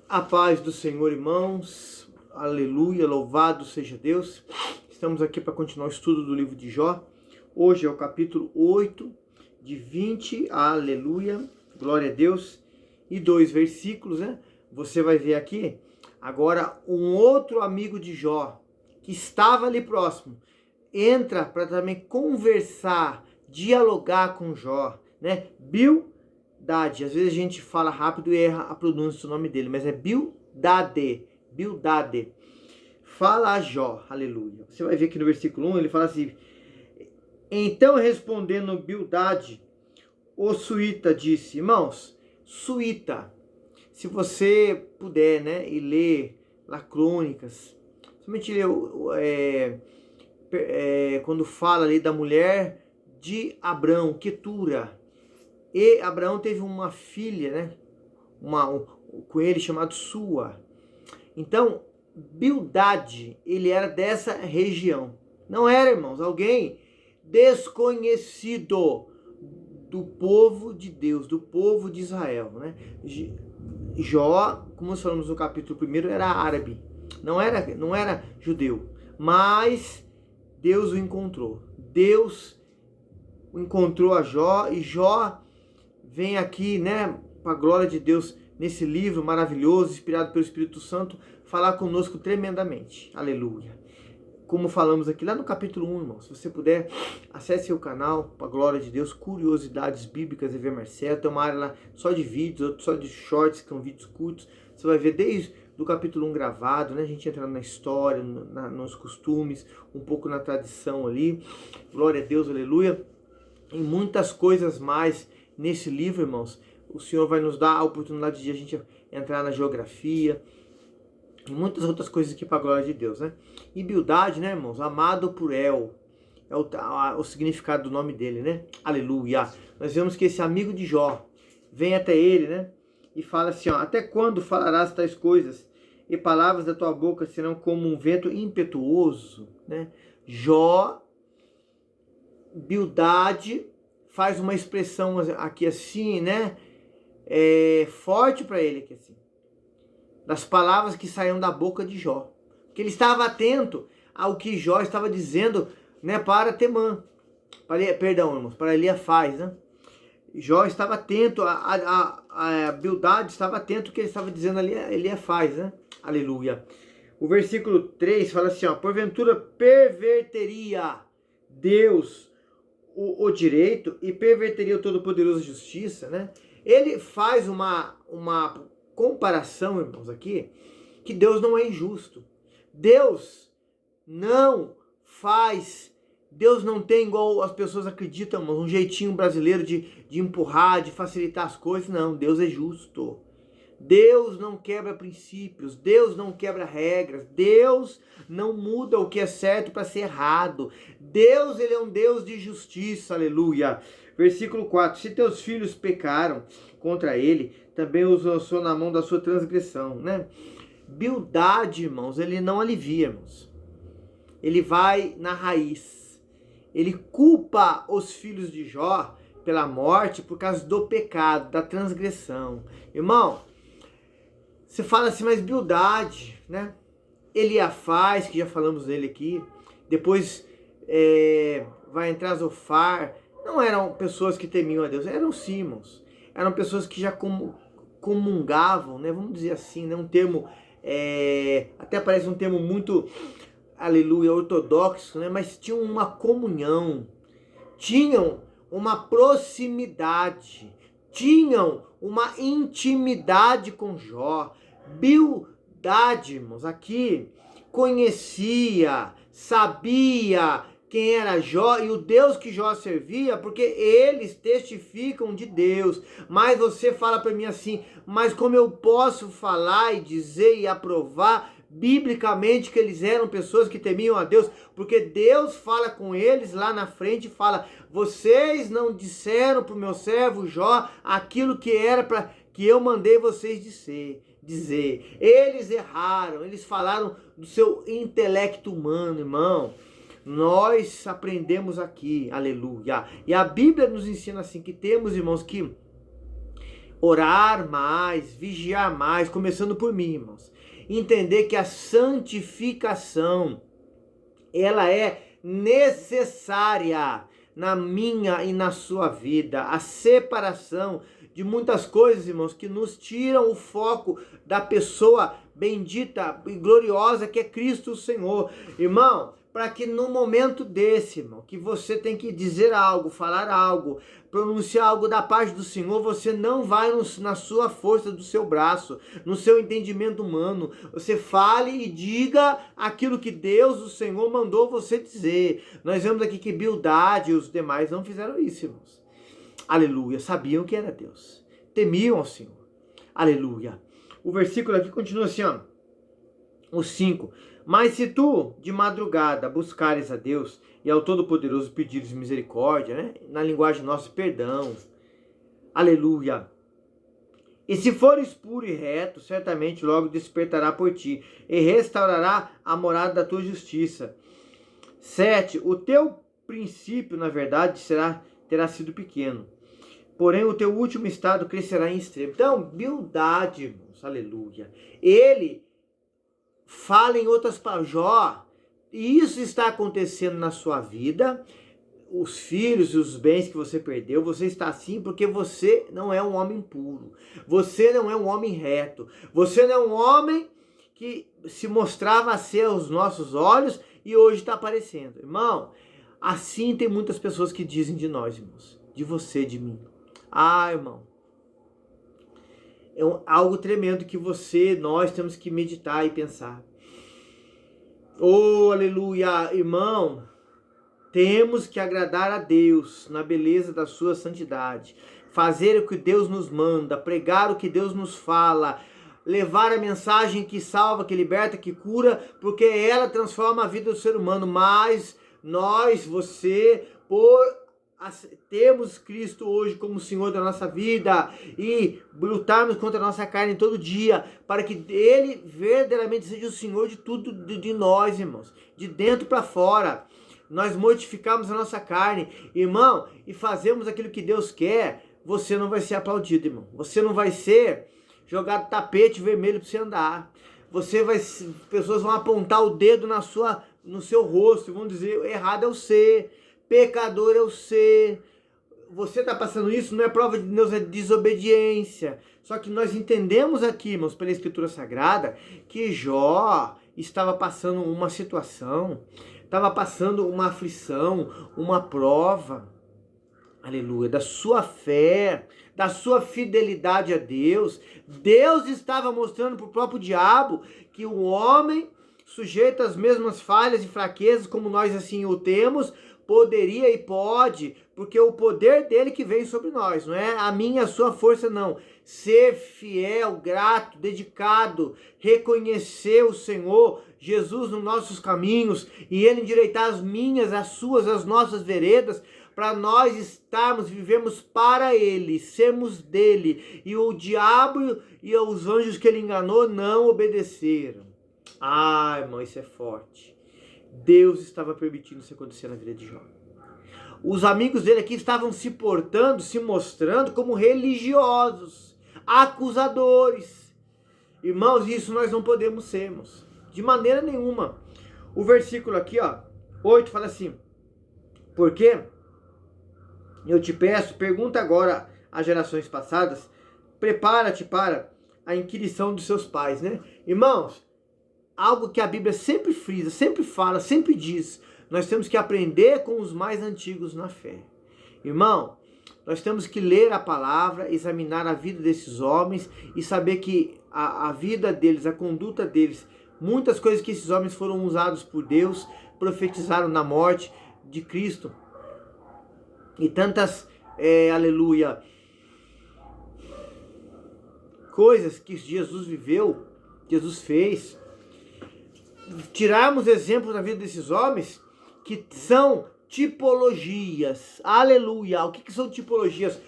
A paz do Senhor, irmãos. Aleluia, louvado seja Deus. Estamos aqui para continuar o estudo do livro de Jó. Hoje é o capítulo 8, de 20, aleluia, glória a Deus, e 2 versículos, né? Você vai ver aqui, agora, um outro amigo de Jó, que estava ali próximo, entra para também conversar, dialogar com Jó, né? Bildade, às vezes a gente fala rápido e erra a pronúncia do nome dele, mas é Bildade, Bildade. Fala a Jó, aleluia. Você vai ver aqui no versículo 1, ele fala assim: então respondendo Bildade, o suíta disse, irmãos, suíta, se você puder, né, e ler lá Crônicas, somente ler quando fala ali da mulher de Abrão, Quetura, e Abraão teve uma filha, né, com ele chamado Sua. Então, Bildade, ele era dessa região. Não era, irmãos, alguém desconhecido do povo de Deus, do povo de Israel, né? Jó, como nós falamos no capítulo 1, era árabe, não era judeu, mas Deus o encontrou. Deus o encontrou a Jó, e Jó vem aqui, né, para a glória de Deus, nesse livro maravilhoso, inspirado pelo Espírito Santo, falar conosco tremendamente. Aleluia. Como falamos aqui lá no capítulo 1, irmão, se você puder, acesse o canal, para a glória de Deus, Curiosidades Bíblicas EV Marcelo, tem uma área lá só de vídeos, outra só de shorts, que são vídeos curtos. Você vai ver desde do capítulo 1 gravado, né? A gente entrando na história, nos costumes, um pouco na tradição ali. Glória a Deus, aleluia. E muitas coisas mais nesse livro, irmãos. O Senhor vai nos dar a oportunidade de a gente entrar na geografia e muitas outras coisas aqui para a glória de Deus, né? E Bildade, né, irmãos? Amado por El. É o significado do nome dele, né? Aleluia. Nós vemos que esse amigo de Jó vem até ele, né? E fala assim, ó: até quando falarás tais coisas? E palavras da tua boca serão como um vento impetuoso, né? Jó, Bildade, faz uma expressão aqui assim, né? Forte para ele aqui assim, das palavras que saíam da boca de Jó, que ele estava atento ao que Jó estava dizendo, né, para Temã, para Eliafaz, né? Jó estava atento, a Bildade estava atento ao que ele estava dizendo ali, Eliafaz, né? Aleluia. O versículo 3 fala assim, ó: porventura perverteria Deus o direito e perverteria o Todo-Poderoso a justiça, né? Ele faz uma comparação, irmãos, aqui, que Deus não é injusto. Deus não tem, igual as pessoas acreditam, irmãos, um jeitinho brasileiro de empurrar, de facilitar as coisas. Não, Deus é justo. Deus não quebra princípios, Deus não quebra regras, Deus não muda o que é certo para ser errado. Deus, ele é um Deus de justiça, aleluia. Versículo 4, se teus filhos pecaram contra ele, também os lançou na mão da sua transgressão, né? Bildade, irmãos, ele não alivia, irmãos. Ele vai na raiz. Ele culpa os filhos de Jó pela morte por causa do pecado, da transgressão. Irmão, você fala assim, mas Bildade, né? Eliafaz, que já falamos dele aqui, depois vai entrar Zofar, não eram pessoas que temiam a Deus, eram sim, irmãos. Eram pessoas que já comungavam, né? Vamos dizer assim, né? Um termo, até parece um termo muito, aleluia, ortodoxo, né? Mas tinham uma comunhão, tinham uma proximidade, tinham uma intimidade com Jó. Bildade, irmãos, aqui conhecia, sabia quem era Jó e o Deus que Jó servia, porque eles testificam de Deus. Mas você fala para mim assim, mas como eu posso falar e dizer e aprovar biblicamente que eles eram pessoas que temiam a Deus? Porque Deus fala com eles lá na frente e fala: vocês não disseram para o meu servo Jó aquilo que era para que eu mandei vocês dizer. Eles erraram, eles falaram do seu intelecto humano, irmão. Nós aprendemos aqui, aleluia. E a Bíblia nos ensina assim, que temos, irmãos, que orar mais, vigiar mais, começando por mim, irmãos. Entender que a santificação, ela é necessária na minha e na sua vida. A separação de muitas coisas, irmãos, que nos tiram o foco da pessoa bendita e gloriosa que é Cristo o Senhor. Irmão, para que no momento desse, irmão, que você tem que dizer algo, falar algo, pronunciar algo da parte do Senhor, você não vai na sua força do seu braço, no seu entendimento humano. Você fale e diga aquilo que Deus, o Senhor, mandou você dizer. Nós vemos aqui que Bildade e os demais não fizeram isso, irmãos. Aleluia. Sabiam que era Deus. Temiam ao Senhor. Aleluia. O versículo aqui continua assim, ó. O 5. Mas se tu, de madrugada, buscares a Deus e ao Todo-Poderoso pedires misericórdia, né? Na linguagem nossa, perdão. Aleluia. E se fores puro e reto, certamente logo despertará por ti e restaurará a morada da tua justiça. 7. O teu princípio, na verdade, terá sido pequeno, porém o teu último estado crescerá em extremo. Então, Bildade, irmãos, aleluia. Ele fala em outras palavras, Jó, e isso está acontecendo na sua vida, os filhos e os bens que você perdeu, você está assim porque você não é um homem puro, você não é um homem reto, você não é um homem que se mostrava a ser aos nossos olhos e hoje está aparecendo. Irmão, assim tem muitas pessoas que dizem de nós, irmãos, de você, de mim. Ah, irmão, é algo tremendo que nós temos que meditar e pensar. Oh, aleluia, irmão. Temos que agradar a Deus na beleza da sua santidade. Fazer o que Deus nos manda, pregar o que Deus nos fala, levar a mensagem que salva, que liberta, que cura, porque ela transforma a vida do ser humano. Mas nós, você, temos Cristo hoje como Senhor da nossa vida e lutarmos contra a nossa carne todo dia, para que Ele verdadeiramente seja o Senhor de tudo de nós, irmãos, de dentro para fora. Nós mortificamos a nossa carne, irmão, e fazemos aquilo que Deus quer. Você não vai ser aplaudido, irmão. Você não vai ser jogado tapete vermelho para você andar. Pessoas vão apontar o dedo no seu rosto e vão dizer: errado é o ser. Pecador é o ser. Você está passando isso, não é prova de Deus, é desobediência. Só que nós entendemos aqui, irmãos, pela Escritura Sagrada, que Jó estava passando uma situação, estava passando uma aflição, uma prova, aleluia, da sua fé, da sua fidelidade a Deus. Deus estava mostrando para o próprio diabo que o homem, sujeito às mesmas falhas e fraquezas como nós assim o temos, poderia e pode, porque o poder dele que vem sobre nós, não é a minha, a sua força, não. Ser fiel, grato, dedicado, reconhecer o Senhor Jesus nos nossos caminhos e Ele endireitar as minhas, as suas, as nossas veredas, para nós vivemos para Ele, sermos dele. E o diabo e os anjos que ele enganou não obedeceram. Ah, irmão, isso é forte. Deus estava permitindo isso acontecer na vida de Jó. Os amigos dele aqui estavam se portando, se mostrando como religiosos, acusadores. Irmãos, isso nós não podemos sermos, de maneira nenhuma. O versículo aqui, 8, fala assim: porque eu te peço, pergunta agora às gerações passadas, prepara-te para a inquirição dos seus pais, né? Irmãos, algo que a Bíblia sempre frisa, sempre fala, sempre diz: nós temos que aprender com os mais antigos na fé. Irmão, nós temos que ler a palavra, examinar a vida desses homens e saber que a vida deles, a conduta deles, muitas coisas que esses homens foram usados por Deus, profetizaram na morte de Cristo. E tantas, aleluia, coisas que Jesus viveu, Jesus fez. Tirarmos exemplos da vida desses homens que são tipologias, aleluia. O que são tipologias?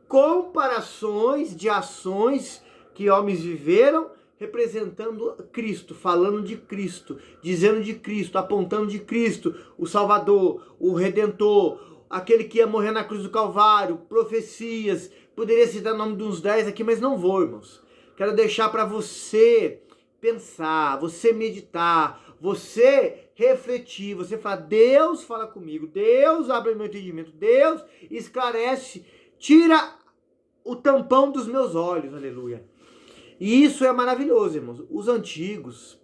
Comparações de ações que homens viveram representando Cristo, falando de Cristo, dizendo de Cristo, apontando de Cristo, o Salvador, o Redentor, aquele que ia morrer na cruz do Calvário, profecias, Poderia citar o nome de uns 10 aqui, mas não vou, irmãos. Quero deixar para você pensar, você meditar, você refletir, você falar, Deus fala comigo, Deus abre meu entendimento, Deus esclarece, tira o tampão dos meus olhos, aleluia. E isso é maravilhoso, irmãos. Os antigos,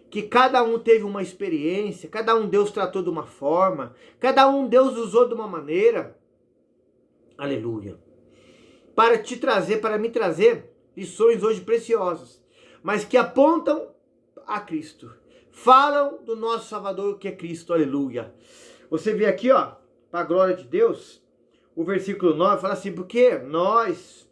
que cada um teve uma experiência, cada um Deus tratou de uma forma, cada um Deus usou de uma maneira, aleluia, para te trazer, para me trazer lições hoje preciosas, mas que apontam a Cristo, falam do nosso Salvador que é Cristo, aleluia. Você vê aqui, ó, para a glória de Deus, o versículo 9 fala assim, porque nós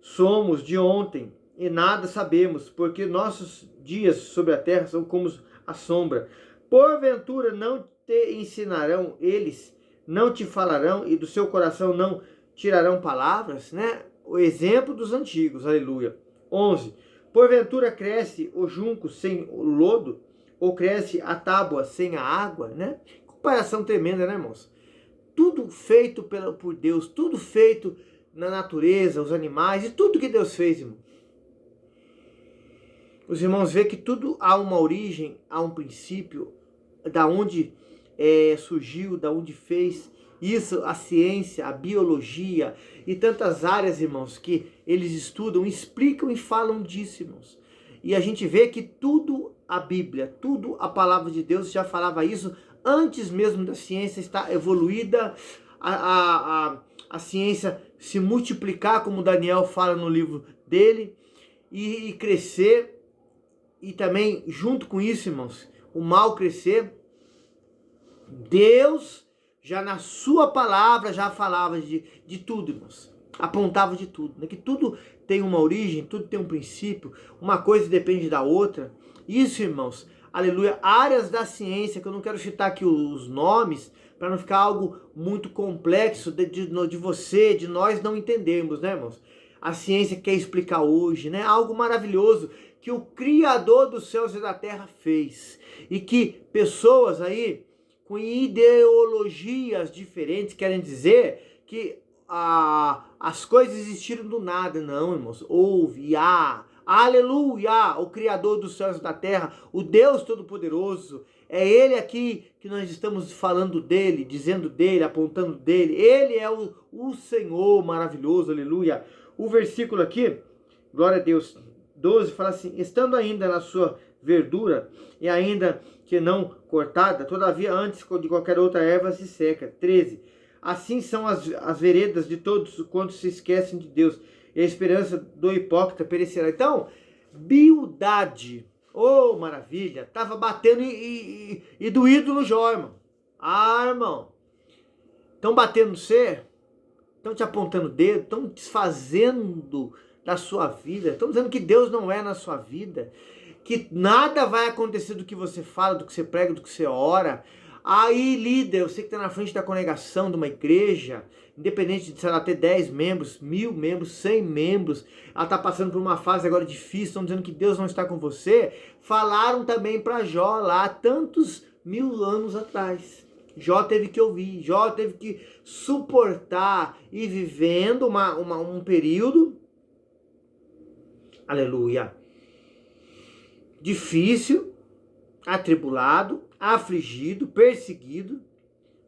somos de ontem e nada sabemos, porque nossos dias sobre a terra são como a sombra. Porventura não te ensinarão eles, não te falarão e do seu coração não tirarão palavras, né? O exemplo dos antigos, aleluia. 11. Porventura cresce o junco sem o lodo, ou cresce a tábua sem a água, né? Comparação tremenda, né, irmãos? Tudo feito por Deus, tudo feito na natureza, os animais, e tudo que Deus fez, irmão. Os irmãos veem que tudo há uma origem, há um princípio, da onde surgiu, da onde fez. Isso, a ciência, a biologia e tantas áreas, irmãos, que eles estudam, explicam e falam disso, irmãos. E a gente vê que tudo a Bíblia, tudo a palavra de Deus já falava isso antes mesmo da ciência estar evoluída, a ciência se multiplicar, como Daniel fala no livro dele, e crescer, e também junto com isso, irmãos, o mal crescer. Deus já na sua palavra já falava de tudo, irmãos. Apontava de tudo, né? Que tudo tem uma origem, tudo tem um princípio, uma coisa depende da outra. Isso, irmãos, aleluia, áreas da ciência, que eu não quero citar aqui os nomes, para não ficar algo muito complexo de você, de nós não entendermos, né, irmãos? A ciência quer explicar hoje, né? Algo maravilhoso que o Criador dos céus e da terra fez. E que pessoas aí com ideologias diferentes querem dizer que as coisas existiram do nada. Não, irmãos. Houve, aleluia, o Criador dos céus e da terra, o Deus Todo-Poderoso. É Ele aqui que nós estamos falando dele, dizendo dele, apontando dele. Ele é o Senhor maravilhoso, aleluia. O versículo aqui, glória a Deus, 12, fala assim, estando ainda na sua verdura e ainda que não cortada, todavia antes de qualquer outra erva se seca. 13. Assim são as veredas de todos quantos se esquecem de Deus, e a esperança do hipócrita perecerá. Então, beldade, oh maravilha, estava batendo e doído no Jó, irmão. Irmão, estão batendo no você, estão te apontando o dedo, estão desfazendo da sua vida, estão dizendo que Deus não é na sua vida, que nada vai acontecer do que você fala, do que você prega, do que você ora. Aí, líder, você que está na frente da congregação de uma igreja, independente de, sei lá, ter 10 membros, 1000 membros, 100 membros, ela está passando por uma fase agora difícil, estão dizendo que Deus não está com você, falaram também para Jó lá, tantos 1000 anos atrás. Jó teve que ouvir, Jó teve que suportar e vivendo um período, aleluia, difícil, atribulado, afligido, perseguido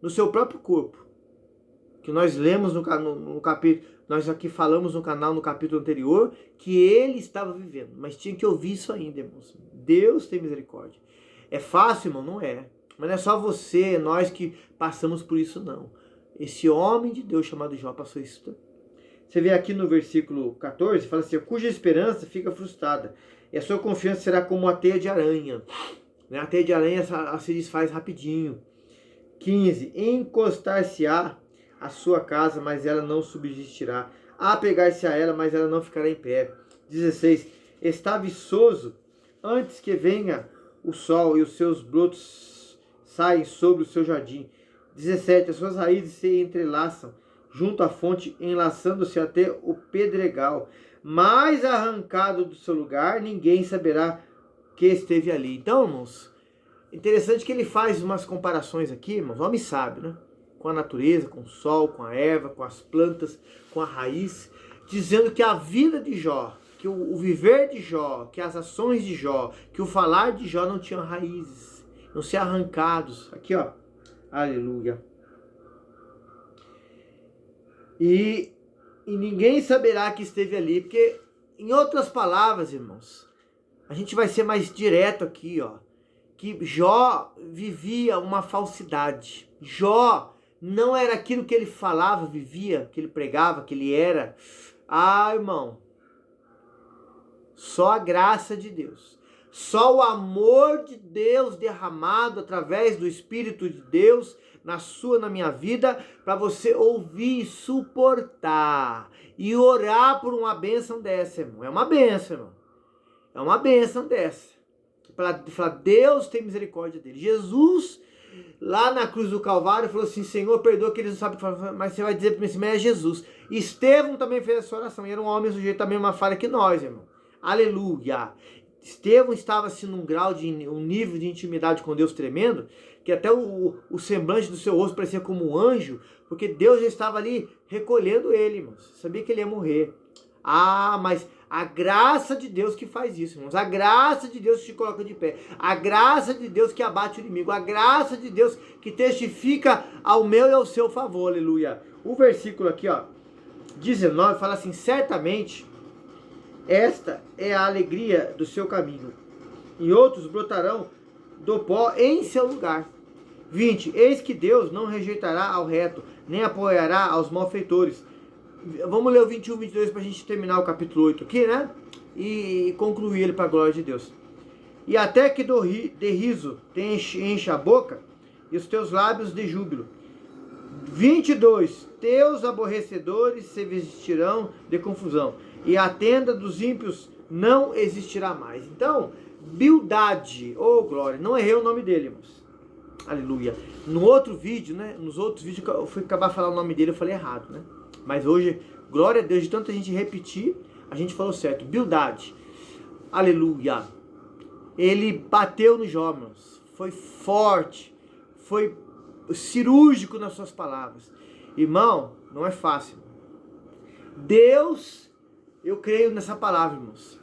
no seu próprio corpo. Que nós lemos no capítulo, nós aqui falamos no canal, no capítulo anterior, que ele estava vivendo. Mas tinha que ouvir isso ainda, irmãos. Deus tem misericórdia. É fácil, irmão? Não é. Mas não é só você, nós que passamos por isso, não. Esse homem de Deus chamado Jó passou isso. Você vê aqui no versículo 14, fala assim, cuja esperança fica frustrada, e a sua confiança será como a teia de aranha. A teia de aranha se desfaz rapidinho. 15. Encostar-se-á a sua casa, mas ela não subsistirá. Apegar-se a ela, mas ela não ficará em pé. 16. Está viçoso antes que venha o sol e os seus brotos saem sobre o seu jardim. 17. As suas raízes se entrelaçam junto à fonte, enlaçando-se até o pedregal. Mas arrancado do seu lugar, ninguém saberá que esteve ali. Então, irmãos, interessante que ele faz umas comparações aqui, irmãos, homem sábio, né? com a natureza, com o sol, com a erva, com as plantas, com a raiz, dizendo que a vida de Jó, que o viver de Jó, que as ações de Jó, que o falar de Jó não tinham raízes, não ser arrancados. Aqui, ó, aleluia. E ninguém saberá que esteve ali, porque, em outras palavras, irmãos, a gente vai ser mais direto aqui, ó, que Jó vivia uma falsidade. Jó não era aquilo que ele falava, vivia, que ele pregava, que ele era. Ah, irmão, só a graça de Deus, só o amor de Deus derramado através do Espírito de Deus na minha vida, para você ouvir e suportar e orar por uma bênção dessa, irmão. É uma bênção, irmão. É uma bênção dessa. Para falar, Deus tem misericórdia dele. Jesus, lá na cruz do Calvário, falou assim: Senhor, perdoa que eles não sabem o que falar, mas você vai dizer para mim, mas é Jesus. Estevão também fez essa oração, e era um homem sujeito a mesma falha que nós, irmão. Aleluia. Estevão estava assim num grau um nível de intimidade com Deus tremendo, que até o semblante do seu rosto parecia como um anjo, porque Deus já estava ali recolhendo ele, irmãos. Sabia que ele ia morrer. Ah, mas a graça de Deus que faz isso, irmãos. A graça de Deus que te coloca de pé. A graça de Deus que abate o inimigo. A graça de Deus que testifica ao meu e ao seu favor, aleluia. O versículo aqui, ó, 19, fala assim: certamente esta é a alegria do seu caminho, e outros brotarão do pó em seu lugar. 20, eis que Deus não rejeitará ao reto, nem apoiará aos malfeitores. Vamos ler o 21, 22 para a gente terminar o capítulo 8 aqui, né? E concluir ele para a glória de Deus. E até que de riso encha a boca, e os teus lábios de júbilo. 22, teus aborrecedores se vestirão de confusão, e a tenda dos ímpios não existirá mais. Então, Bildade, oh glória, não errei o nome dele, irmãos. Aleluia. No outro vídeo, né? Nos outros vídeos que eu fui acabar de falar o nome dele, eu falei errado, né? Mas hoje, glória a Deus, de tanta gente repetir, a gente falou certo. Bildade, aleluia. Ele bateu nos jovens, foi forte, foi cirúrgico nas suas palavras. Irmão, não é fácil. Deus, eu creio nessa palavra, irmãos.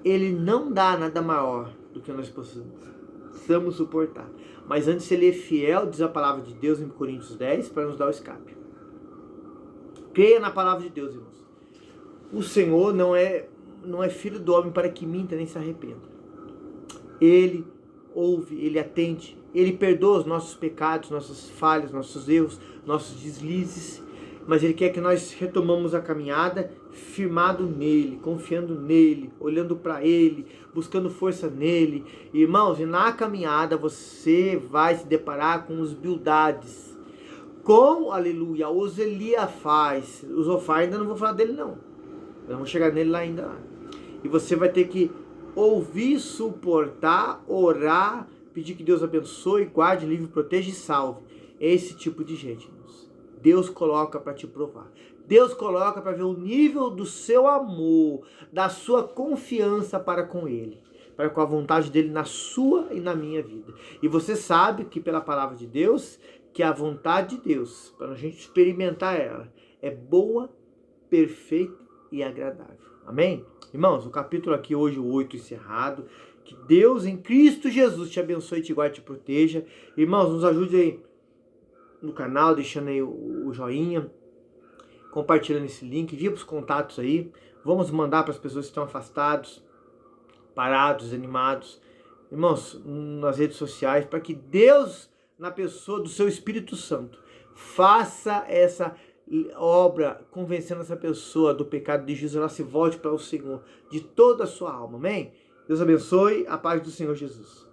Ele não dá nada maior do que nós possamos suportar. Mas antes ele é fiel, diz a palavra de Deus em Coríntios 10, para nos dar o escape. Creia na palavra de Deus, irmãos. O Senhor não é filho do homem para que minta nem se arrependa. Ele ouve, ele atende, ele perdoa os nossos pecados, nossas falhas, nossos erros, nossos deslizes. Mas ele quer que nós retomamos a caminhada firmado nele, confiando nele, olhando para ele, buscando força nele. Irmãos, e na caminhada você vai se deparar com os Bildades. Com, aleluia, os Eliafaz. O Zofar ainda não vou falar dele não. Vamos chegar nele lá ainda. E você vai ter que ouvir, suportar, orar, pedir que Deus abençoe, guarde, livre, proteja e salve. Esse tipo de gente, irmãos. Deus coloca para te provar. Deus coloca para ver o nível do seu amor, da sua confiança para com Ele, para com a vontade dele na sua e na minha vida. E você sabe que pela palavra de Deus, que a vontade de Deus, para a gente experimentar ela, é boa, perfeita e agradável. Amém? Irmãos, o capítulo aqui hoje, o 8, encerrado. Que Deus em Cristo Jesus te abençoe, te guarde, te proteja. Irmãos, nos ajude aí no canal, deixando aí o joinha, compartilhando esse link, envia para os contatos aí. Vamos mandar para as pessoas que estão afastados, parados, animados. Irmãos, nas redes sociais, para que Deus, na pessoa do seu Espírito Santo, faça essa obra, convencendo essa pessoa do pecado de Jesus, ela se volte para o Senhor de toda a sua alma, amém? Deus abençoe, a paz do Senhor Jesus.